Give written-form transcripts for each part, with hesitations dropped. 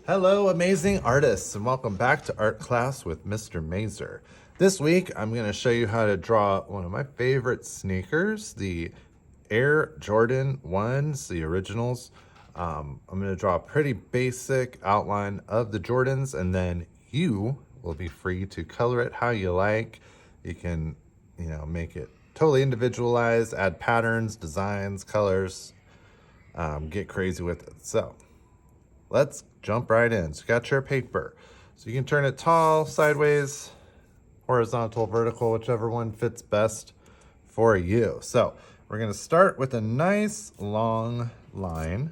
Hello, amazing artists, and welcome back to Art Class with Mr. Mazer. This week, I'm going to show you how to draw one of my favorite sneakers, the Air Jordan 1's, the originals. I'm going to draw a pretty basic outline of the Jordans, and then you will be free to color it how you like. You can, make it totally individualized, add patterns, designs, colors, get crazy with it. So let's jump right in. So you got your paper. So you can turn it tall, sideways, horizontal, vertical, whichever one fits best for you. So we're gonna start with a nice long line.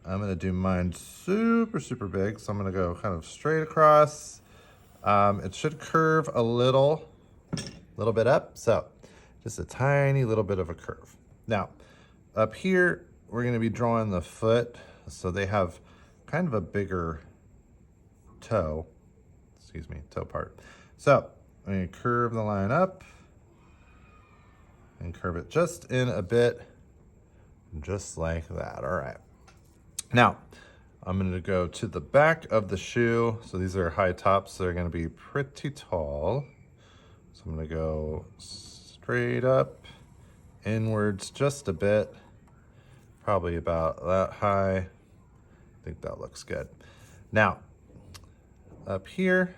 I'm gonna do mine super big. So I'm gonna go kind of straight across. It should curve a little bit up. So just a tiny little bit of a curve. Now, up here, we're gonna be drawing the foot. So they have kind of a bigger toe part. So I'm going to curve the line up and curve it just in a bit, just like that. All right. Now, I'm going to go to the back of the shoe. So these are high tops. So they're going to be pretty tall. So I'm going to go straight up, inwards just a bit, probably about that high. I think that looks good. Now, up here,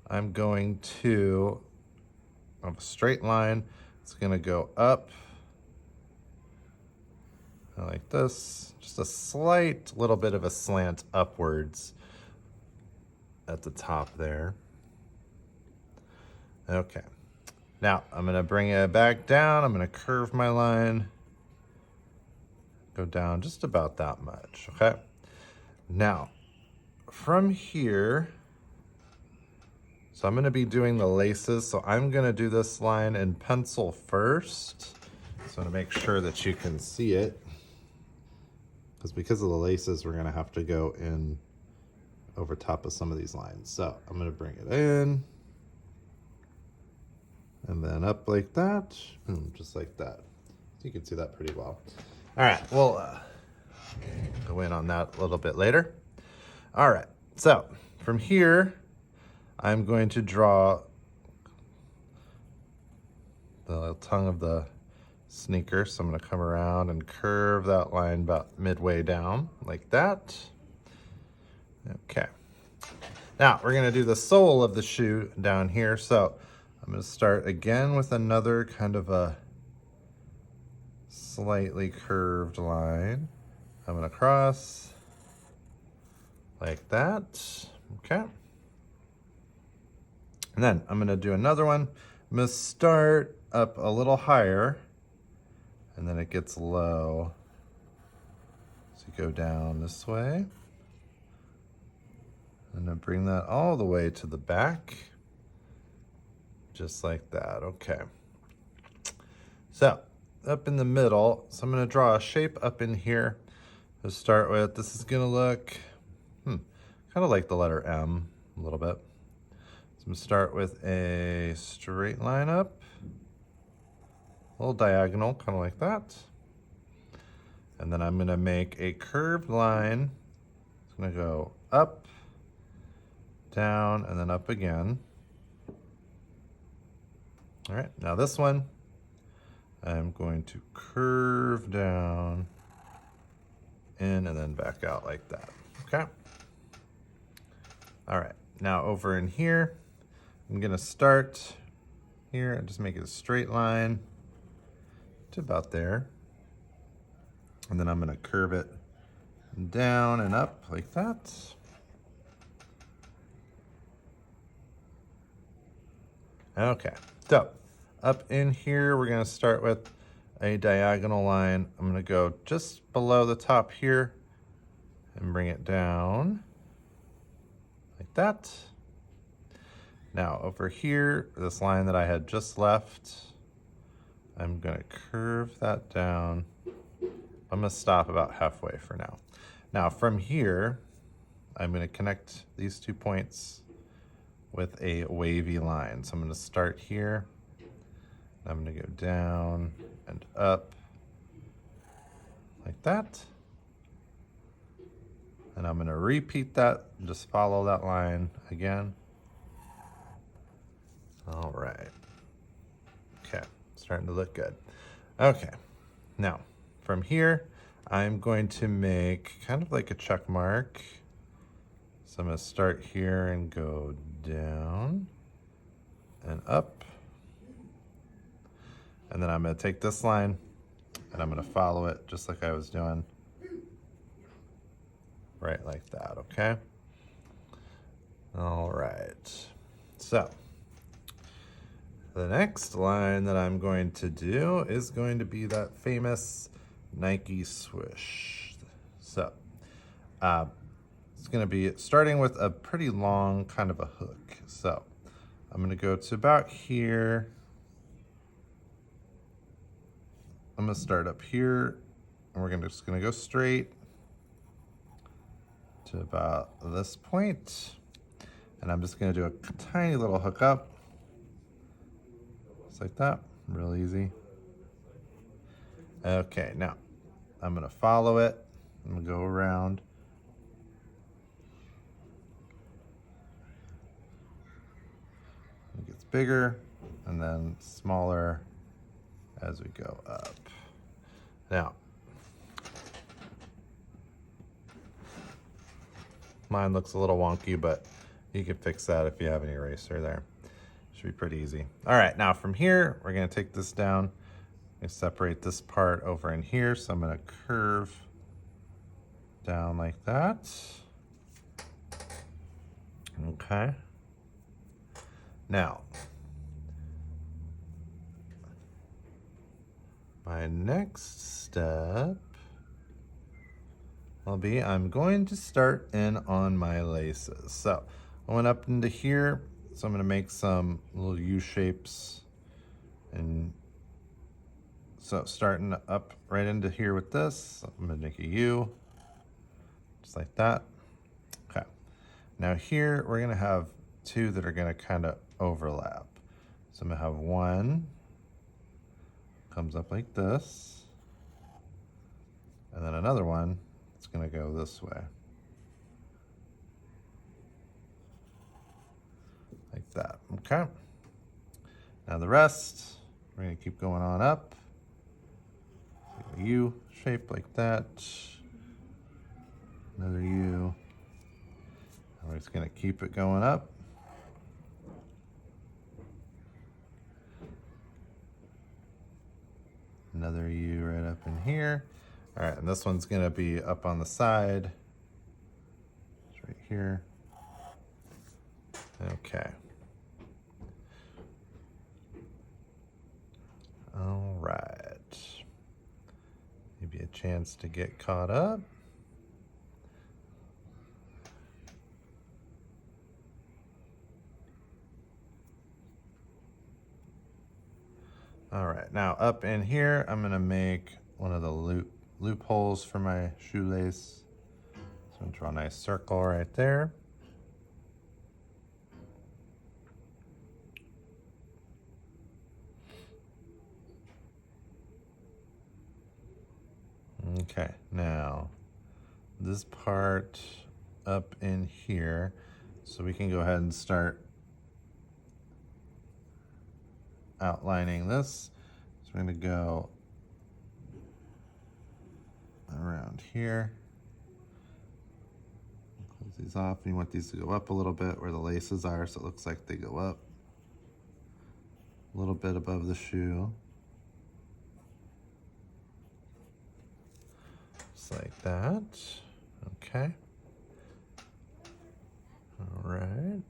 I'm going to have a straight line. It's gonna go up like this, just a slight little bit of a slant upwards at the top there. Okay, now I'm gonna bring it back down. I'm gonna curve my line, go down just about that much, okay? Now, from here, so I'm going to be doing the laces. So I'm going to do this line in pencil first. So to make sure that you can see it, because of the laces, we're going to have to go in over top of some of these lines. So I'm going to bring it in and then up like that, just like that. So you can see that pretty well. All right, we'll go in on that a little bit later. All right, so from here, I'm going to draw the tongue of the sneaker. So I'm going to come around and curve that line about midway down like that. Okay. Now we're going to do the sole of the shoe down here. So I'm going to start again with another kind of a slightly curved line. I'm going to cross like that. Okay. And then I'm going to do another one. I'm going to start up a little higher, and then it gets low. So you go down this way. And then bring that all the way to the back. Just like that. Okay. So up in the middle, so I'm going to draw a shape up in here to start with. This is going to look kind of like the letter M a little bit. I'm going to start with a straight line up, a little diagonal, kind of like that. And then I'm going to make a curved line. It's going to go up, down, and then up again. All right, now this one, I'm going to curve down, in, and then back out like that, okay? All right, now over in here, I'm gonna start here and just make it a straight line to about there. And then I'm gonna curve it down and up like that. Okay, so up in here, we're gonna start with a diagonal line. I'm gonna go just below the top here and bring it down like that. Now over here, this line that I had just left, I'm gonna curve that down. I'm gonna stop about halfway for now. Now from here, I'm gonna connect these 2 points with a wavy line. So I'm gonna start here, I'm gonna go down and up like that. And I'm gonna repeat that, just follow that line again. All right. Okay, starting to look good. Okay, now from here, I'm going to make kind of like a check mark. So I'm gonna start here and go down and up. And then I'm gonna take this line and I'm gonna follow it just like I was doing. Right like that, okay? All right, so the next line that I'm going to do is going to be that famous Nike swoosh. So it's gonna be starting with a pretty long kind of a hook. So I'm gonna go to about here. I'm gonna start up here and we're just gonna go straight to about this point. And I'm just gonna do a tiny little hook up. Just like that, real easy. Okay, now I'm gonna follow it. I'm gonna go around. It gets bigger and then smaller as we go up. Now, mine looks a little wonky, but you can fix that if you have an eraser there. Should be pretty easy. All right, now from here, we're gonna take this down and separate this part over in here. So I'm gonna curve down like that. Okay. Now, my next step will be I'm going to start in on my laces. So I went up into here, so I'm gonna make some little U shapes. And so starting up right into here with this, I'm gonna make a U, just like that. Okay, now here we're gonna have two that are gonna kind of overlap. So I'm gonna have one, comes up like this, and then another one, it's gonna go this way. Like that, okay? Now the rest, we're gonna keep going on up. A U shape like that. Another U. And we're just gonna keep it going up. Another U right up in here. All right, and this one's gonna be up on the side. It's right here. Okay. All right. Maybe a chance to get caught up. All right, now up in here, I'm gonna make one of the loopholes for my shoelace. So I'm gonna draw a nice circle right there. Okay, now this part up in here, so we can go ahead and start outlining this. So we're gonna go around here. Close these off. You want these to go up a little bit where the laces are, so it looks like they go up a little bit above the shoe. Just like that. Okay. All right.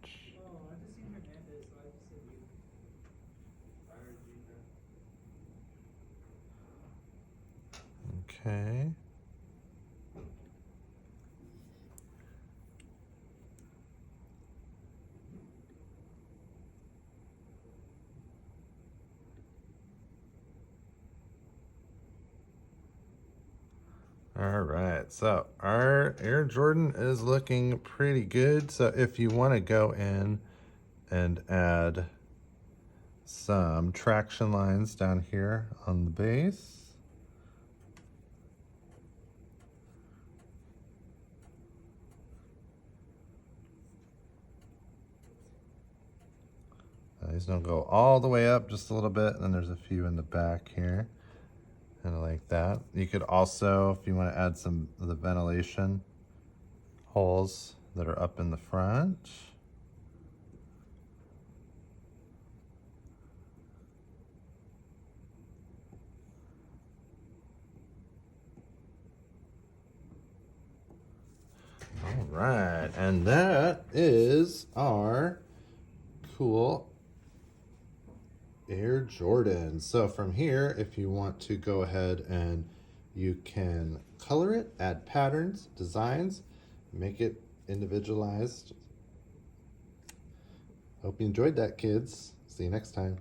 Okay. All right, so our Air Jordan is looking pretty good. So if you want to go in and add some traction lines down here on the base. Sometimes they'll go all the way up just a little bit, and then there's a few in the back here. Kind of like that. You could also, if you want to add some of the ventilation holes that are up in the front. All right, and that is our cool Air Jordan. So from here, if you want to go ahead and you can color it, add patterns, designs, make it individualized. Hope you enjoyed that, kids. See you next time.